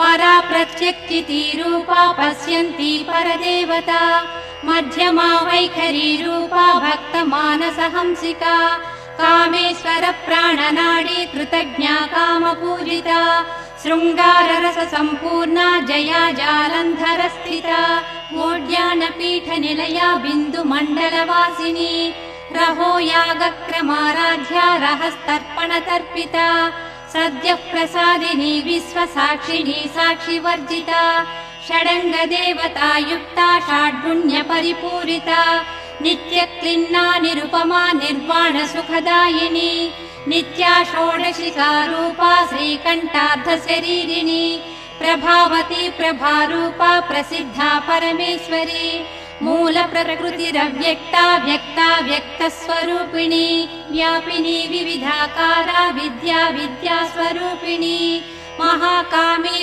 परा प्रत्यक्षिती रूपा पश्यन्ती परदेवता मध्यमा वैखरी रूपा भक्तमानसहंसिका कामेश्वर प्राणनाडी कृतज्ञा कामपूजिता शृङ्गाररस सम्पूर्णा जया जालन्धरस्थिता मोड्यानपीठनिलया बिन्दुमण्डलवासिनी रहो यागक्रमाराध्या रहस्तर्पणतर्पिता सद्यः प्रसादिनी विश्वसाक्षिणी साक्षिवर्जिता षडङ्गदेवता युक्ता षड्गुण्यपरिपूरिता नित्यक्लिन्ना निरुपमा निर्वाणसुखदायिनी नित्या षोडशिका रूपा श्रीकण्ठार्धशरीरिणी प्रभावती प्रभारूपा प्रसिद्धा परमेश्वरी मूलप्रकृतिरव्यक्ता व्यक्ता व्यक्तस्वरूपिणी व्यापिनी विविधाकारा विद्या विद्यास्वरूपिणी महाकामी